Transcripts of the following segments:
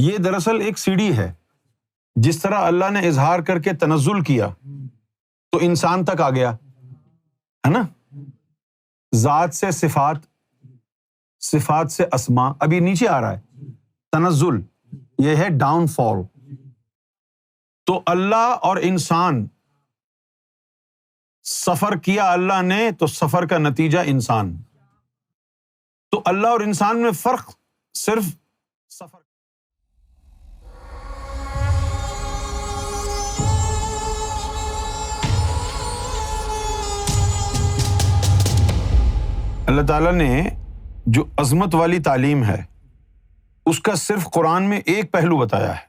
یہ دراصل ایک سیڑھی ہے. جس طرح اللہ نے اظہار کر کے تنزل کیا تو انسان تک آ گیا ہے نا. ذات سے صفات، صفات سے اسما، ابھی نیچے آ رہا ہے تنزل، یہ ہے ڈاؤن فال. تو اللہ اور انسان سفر کیا اللہ نے، تو سفر کا نتیجہ انسان. تو اللہ اور انسان میں فرق صرف سفر. اللہ تعالیٰ نے جو عظمت والی تعلیم ہے اس کا صرف قرآن میں ایک پہلو بتایا ہے.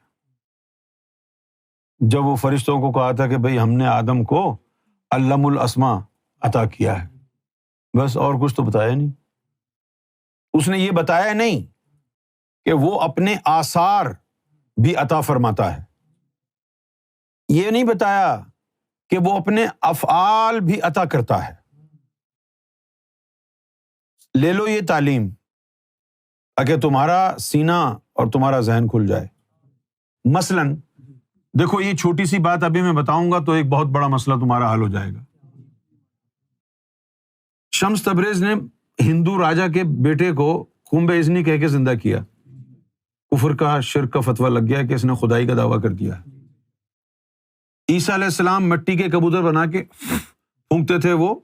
جب وہ فرشتوں کو کہا تھا کہ بھئی ہم نے آدم کو علم الاسماء عطا کیا ہے، بس اور کچھ تو بتایا نہیں. اس نے یہ بتایا نہیں کہ وہ اپنے آثار بھی عطا فرماتا ہے. یہ نہیں بتایا کہ وہ اپنے افعال بھی عطا کرتا ہے. لے لو یہ تعلیم تاکہ تمہارا سینہ اور تمہارا ذہن کھل جائے. مثلاً دیکھو، یہ چھوٹی سی بات ابھی میں بتاؤں گا تو ایک بہت بڑا مسئلہ تمہارا حل ہو جائے گا. شمس تبریز نے ہندو راجا کے بیٹے کو کنبہ اذنی کہہ کے زندہ کیا. کفر کا، شرک کا فتویٰ لگ گیا کہ اس نے خدائی کا دعویٰ کر دیا. عیسیٰ علیہ السلام مٹی کے کبوتر بنا کے پھونکتے تھے، وہ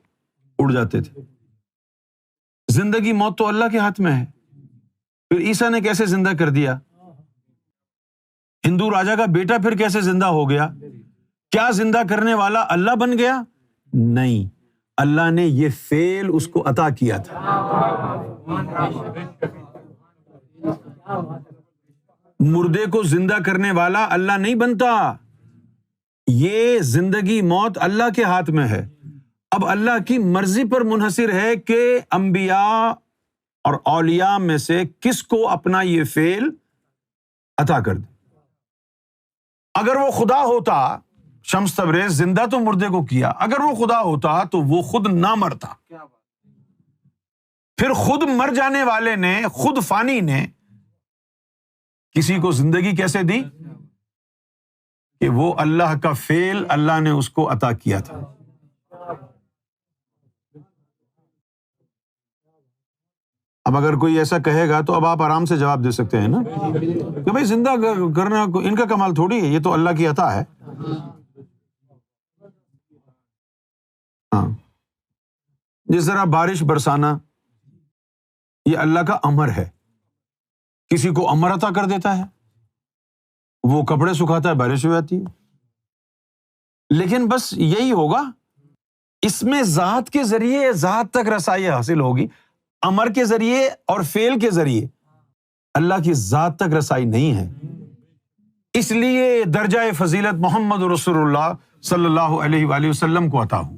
اڑ جاتے تھے. زندگی موت تو اللہ کے ہاتھ میں ہے. پھر عیسیٰ نے کیسے زندہ کر دیا؟ ہندو راجا کا بیٹا پھر کیسے زندہ ہو گیا؟ کیا زندہ کرنے والا اللہ بن گیا؟ نہیں، اللہ نے یہ فعل اس کو عطا کیا تھا. مردے کو زندہ کرنے والا اللہ نہیں بنتا. یہ زندگی موت اللہ کے ہاتھ میں ہے. اب اللہ کی مرضی پر منحصر ہے کہ انبیاء اور اولیاء میں سے کس کو اپنا یہ فعل عطا کر دے. اگر وہ خدا ہوتا، شمس تبریز زندہ تو مردے کو کیا، اگر وہ خدا ہوتا تو وہ خود نہ مرتا. پھر خود مر جانے والے نے، خود فانی نے کسی کو زندگی کیسے دی؟ کہ وہ اللہ کا فعل اللہ نے اس کو عطا کیا تھا. اب اگر کوئی ایسا کہے گا تو اب آپ آرام سے جواب دے سکتے ہیں نا کہ بھائی زندہ کرنا ان کا کمال تھوڑی ہے، یہ تو اللہ کی عطا ہے. ہاں، جس طرح بارش برسانا یہ اللہ کا امر ہے. کسی کو امر عطا کر دیتا ہے، وہ کپڑے سکھاتا ہے، بارش ہو جاتی ہے. لیکن بس یہی ہوگا، اس میں ذات کے ذریعے ذات تک رسائی حاصل ہوگی. امر کے ذریعے اور فعل کے ذریعے اللہ کی ذات تک رسائی نہیں ہے. اس لیے درجہ فضیلت محمد رسول اللہ صلی اللہ علیہ وآلہ وسلم کو عطا ہوا.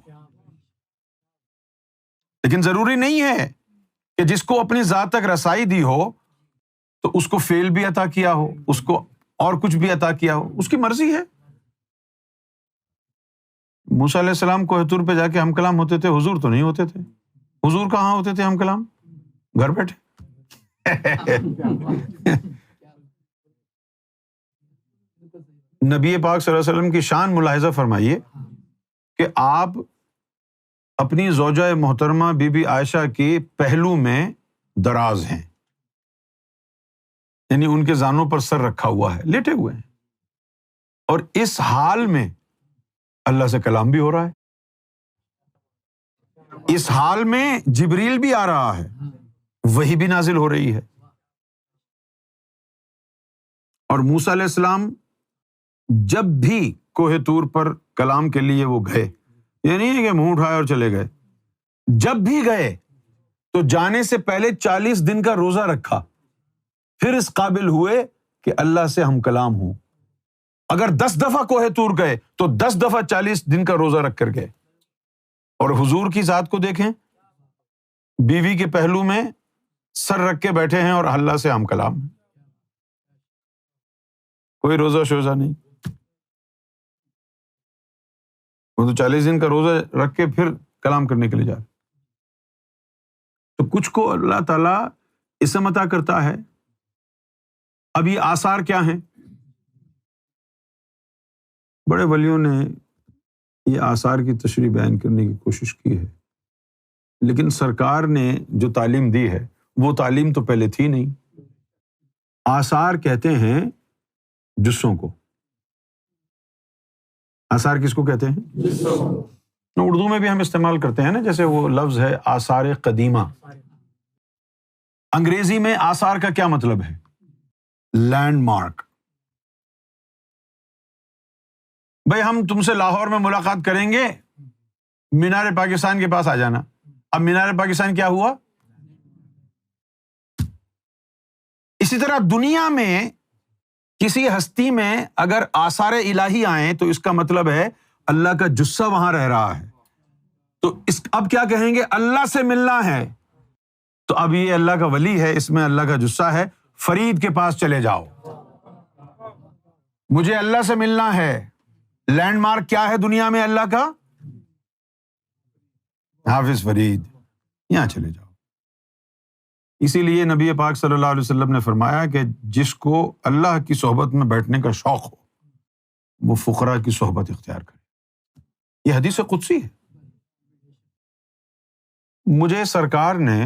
لیکن ضروری نہیں ہے کہ جس کو اپنی ذات تک رسائی دی ہو تو اس کو فعل بھی عطا کیا ہو، اس کو اور کچھ بھی عطا کیا ہو. اس کی مرضی ہے. موسیٰ علیہ السلام کوہ طور پہ جا کے ہم کلام ہوتے تھے، حضور تو نہیں ہوتے تھے. حضور کہاں ہوتے تھے ہم کلام؟ گھر بیٹھے. نبی پاک صلی اللہ علیہ وسلم کی شان ملاحظہ فرمائیے کہ آپ اپنی زوجہ محترمہ بی بی عائشہ کے پہلو میں دراز ہیں، یعنی ان کے زانوں پر سر رکھا ہوا ہے، لیٹے ہوئے ہیں، اور اس حال میں اللہ سے کلام بھی ہو رہا ہے. اس حال میں جبریل بھی آ رہا ہے، وحی بھی نازل ہو رہی ہے. اور موسیٰ علیہ السلام جب بھی کوہ طور پر کلام کے لیے وہ گئے، یہ نہیں ہے کہ منہ اٹھائے اور چلے گئے، جب بھی گئے تو جانے سے پہلے 40 دن کا روزہ رکھا، پھر اس قابل ہوئے کہ اللہ سے ہم کلام ہوں. اگر 10 دفعہ کوہ طور گئے تو 10 دفعہ 40 دن کا روزہ رکھ کر گئے. اور حضور کی ذات کو دیکھیں، بیوی کے پہلو میں سر رکھ کے بیٹھے ہیں اور اللہ سے ہم کلام ہیں. کوئی روزہ شوزہ نہیں. وہ تو 40 دن کا روزہ رکھ کے پھر کلام کرنے کے لیے جا رہے. تو کچھ کو اللہ تعالیٰ اسم عطا کرتا ہے، اب یہ آثار کیا ہیں؟ بڑے ولیوں نے یہ آثار کی تشریح بیان کرنے کی کوشش کی ہے، لیکن سرکار نے جو تعلیم دی ہے وہ تعلیم تو پہلے تھی نہیں۔ آثار کہتے ہیں جسوں کو۔ آثار کس کو کہتے ہیں؟ جسوں کو۔ اردو میں بھی ہم استعمال کرتے ہیں نا، جیسے وہ لفظ ہے آثار قدیمہ۔ انگریزی میں آثار کا کیا مطلب ہے؟ Landmark. بھائی ہم تم سے لاہور میں ملاقات کریں گے، مینار پاکستان کے پاس آ جانا۔ اب مینار پاکستان کیا ہوا؟ اسی طرح دنیا میں کسی ہستی میں اگر آثار الہی آئیں تو اس کا مطلب ہے اللہ کا جثہ وہاں رہ رہا ہے۔ تو اب کیا کہیں گے؟ اللہ سے ملنا ہے، تو اب یہ اللہ کا ولی ہے، اس میں اللہ کا جثہ ہے، فرید کے پاس چلے جاؤ، مجھے اللہ سے ملنا ہے۔ لینڈ مارک کیا ہے دنیا میں اللہ کا؟ حافظ فرید، یہاں چلے جاؤ۔ اسی لیے نبی پاک صلی اللہ علیہ وسلم نے فرمایا کہ جس کو اللہ کی صحبت میں بیٹھنے کا شوق ہو وہ فقراء کی صحبت اختیار کرے۔ یہ حدیث قدسی ہے۔ مجھے سرکار نے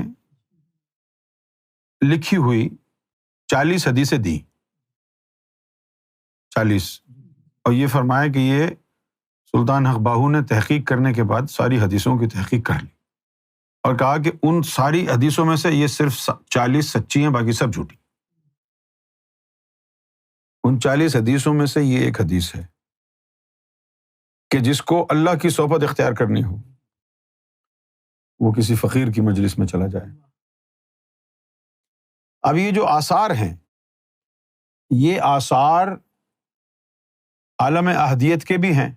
لکھی ہوئی 40 حدیثیں دی، 40، اور یہ فرمایا کہ یہ سلطان حق باہو نے تحقیق کرنے کے بعد ساری حدیثوں کی تحقیق کر لی، اور کہا کہ ان ساری حدیثوں میں سے یہ صرف 40 سچی ہیں، باقی سب جھوٹی۔ ان 40 حدیثوں میں سے یہ ایک حدیث ہے کہ جس کو اللہ کی صحبت اختیار کرنی ہو وہ کسی فقیر کی مجلس میں چلا جائے۔ اب یہ جو آثار ہیں، یہ آثار عالم احدیت کے بھی ہیں،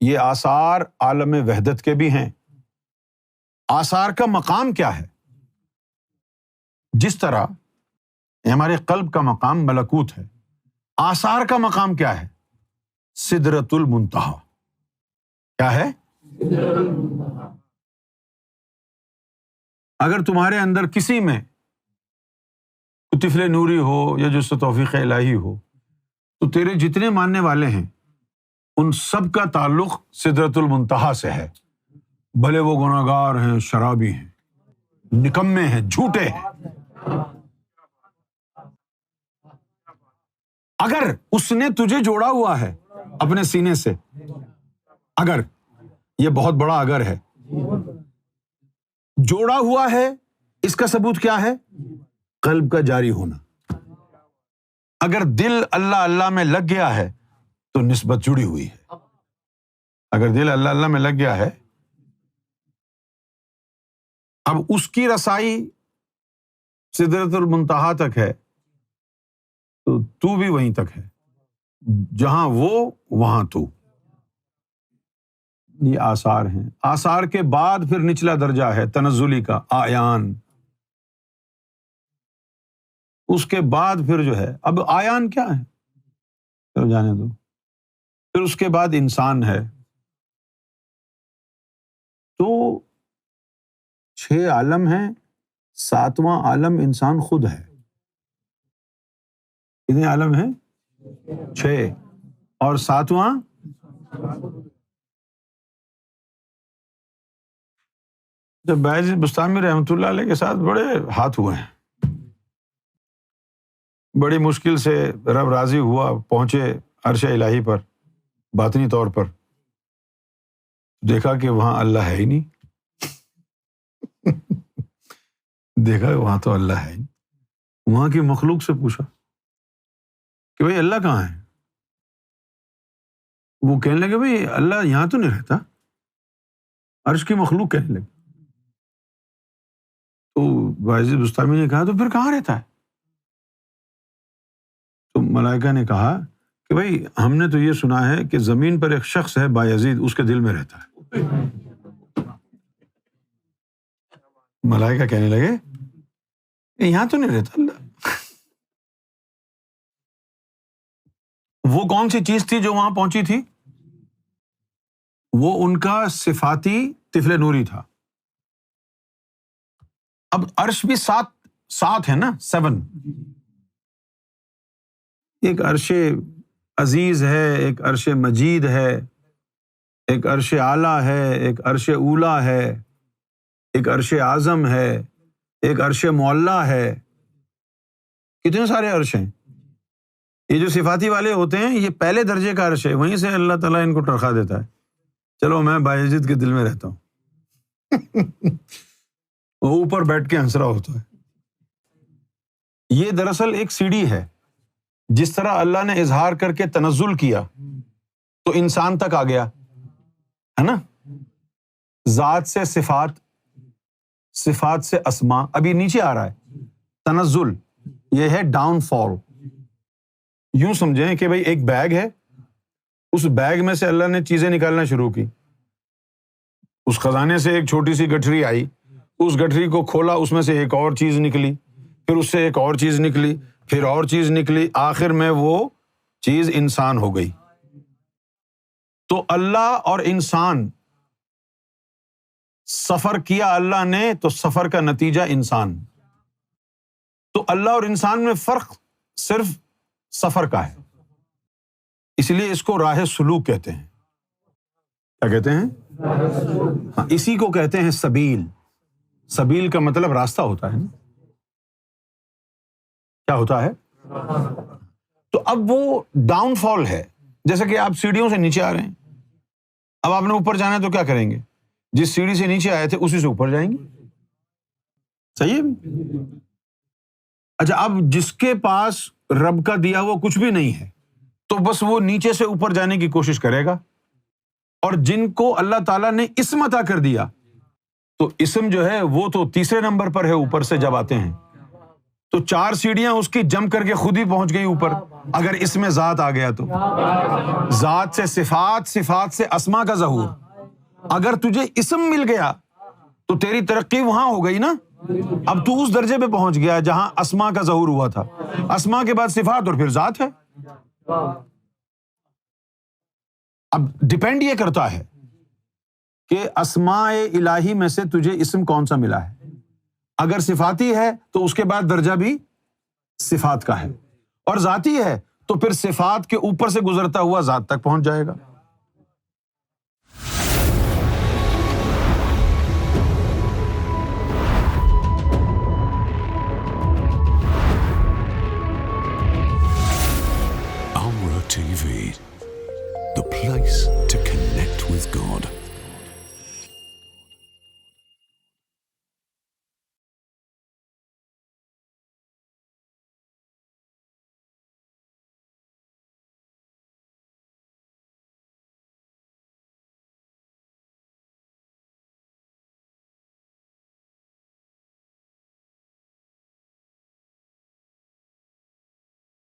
یہ آثار عالم وحدت کے بھی ہیں۔ آثار کا مقام کیا ہے؟ جس طرح ہمارے قلب کا مقام ملکوت ہے، آثار کا مقام کیا ہے؟ سدرۃ المنتہا۔ کیا ہے؟ اگر تمہارے اندر کسی میں طفل نوری ہو یا جس سے توفیق الہی ہو تو تیرے جتنے ماننے والے ہیں ان سب کا تعلق سدرۃ المنتہا سے ہے، بھلے وہ گناہگار ہیں، شرابی ہیں، نکمے ہیں، جھوٹے ہیں۔ اگر اس نے تجھے جوڑا ہوا ہے اپنے سینے سے، اگر یہ بہت بڑا اگر ہے، جوڑا ہوا ہے، اس کا ثبوت کیا ہے؟ قلب کا جاری ہونا۔ اگر دل اللہ اللہ میں لگ گیا ہے تو نسبت جڑی ہوئی ہے۔ اگر دل اللہ اللہ میں لگ گیا ہے، اب اس کی رسائی سدرۃ المنتہا تک ہے تو بھی وہیں تک ہے، جہاں وہ وہاں تو۔ یہ آثار ہیں۔ آثار کے بعد پھر نچلا درجہ ہے تنزلی کا، آیان۔ اس کے بعد پھر جو ہے، اب آیان کیا ہے چلو جانے دو، پھر اس کے بعد انسان ہے۔ تو 6 عالم ہیں، 7واں عالم انسان خود ہے۔ کتنے عالم ہیں؟ 6، اور 7واں جب بایزید بستامی رحمۃ اللہ علیہ کے ساتھ بڑے ہاتھ ہوئے ہیں، بڑی مشکل سے رب راضی ہوا، پہنچے عرش الہی پر باطنی طور پر، دیکھا کہ وہاں اللہ ہے ہی نہیں۔ دیکھا کہ وہاں تو اللہ ہے ہی نہیں۔ وہاں کی مخلوق سے پوچھا کہ بھائی اللہ کہاں ہے؟ وہ کہنے لگے بھائی اللہ یہاں تو نہیں رہتا، عرش کی مخلوق کہنے لگے۔ تو بایزید بستامی نے کہا تو پھر کہاں رہتا ہے؟ تو ملائکہ نے کہا کہ بھائی ہم نے تو یہ سنا ہے کہ زمین پر ایک شخص ہے بایزید، اس کے دل میں رہتا ہے۔ ملائکہ کہنے لگے یہاں تو نہیں رہتا اللہ۔ وہ کون سی چیز تھی جو وہاں پہنچی تھی؟ وہ ان کا صفاتی طفل نوری تھا۔ اب عرش بھی 7 ہے نا، 7۔ ایک عرش عزیز ہے، ایک عرش مجید ہے، ایک عرش اعلیٰ ہے، ایک عرش اولیٰ ہے، ایک عرش اعظم ہے، ایک عرش معلیٰ ہے. کتنے سارے عرش ہیں. یہ جو صفاتی والے ہوتے ہیں یہ پہلے درجے کا عرش ہے، وہیں سے اللہ تعالیٰ ان کو ٹرخا دیتا ہے. چلو میں باعزت کے دل میں رہتا ہوں. وہ اوپر بیٹھ کے ہنس رہا ہوتا ہے. یہ دراصل ایک سیڑھی ہے. جس طرح اللہ نے اظہار کر کے تنزل کیا تو انسان تک آ گیا ہے نا. ذات سے صفات، صفات سے اسما، ابھی نیچے آ رہا ہے. تنزل یہ ہے ڈاؤن فال. یوں سمجھیں کہ بھئی ایک بیگ ہے، اس بیگ میں سے اللہ نے چیزیں نکالنا شروع کی. اس خزانے سے ایک چھوٹی سی گٹھری آئی، اس گٹھری کو کھولا، اس میں سے ایک اور چیز نکلی، پھر اس سے ایک اور چیز نکلی، پھر اور چیز نکلی، آخر میں وہ چیز انسان ہو گئی. تو اللہ اور انسان سفر کیا اللہ نے، تو سفر کا نتیجہ انسان. تو اللہ اور انسان میں فرق صرف سفر کا ہے، اس لیے اس کو راہ سلوک کہتے ہیں. کیا کہتے ہیں؟ ہاں، اسی کو کہتے ہیں سبیل. سبیل کا مطلب راستہ ہوتا ہے نا. کیا ہوتا ہے؟ تو اب وہ ڈاؤن فال ہے. جیسے کہ آپ سیڑھیوں سے نیچے آ رہے ہیں، اب آپ نے اوپر جانا ہے تو کیا کریں گے؟ جس سیڑھی سے نیچے آئے تھے اسی سے اوپر جائیں گے. صحیح ہے. اچھا، اب جس کے پاس رب کا دیا ہوا کچھ بھی نہیں ہے تو بس وہ نیچے سے اوپر جانے کی کوشش کرے گا. اور جن کو اللہ تعالیٰ نے اسم عطا کر دیا تو اسم جو ہے وہ تو تیسرے نمبر پر ہے اوپر سے جب آتے ہیں. تو 4 سیڑھیاں اس کی جم کر کے خود ہی پہنچ گئی اوپر. اگر اس میں ذات آ گیا تو ذات سے صفات، صفات سے اسما کا ظہور. اگر تجھے اسم مل گیا تو تیری ترقی وہاں ہو گئی نا. اب تو اس درجے پہ پہنچ گیا جہاں اسما کا ظہور ہوا تھا. اسما کے بعد صفات اور پھر ذات ہے. اب ڈیپینڈ یہ کرتا ہے کہ اسماء الہی میں سے تجھے اسم کون سا ملا ہے. اگر صفاتی ہے تو اس کے بعد درجہ بھی صفات کا ہے، اور ذاتی ہے تو پھر صفات کے اوپر سے گزرتا ہوا ذات تک پہنچ جائے گا. Amra TV, the place to connect with God.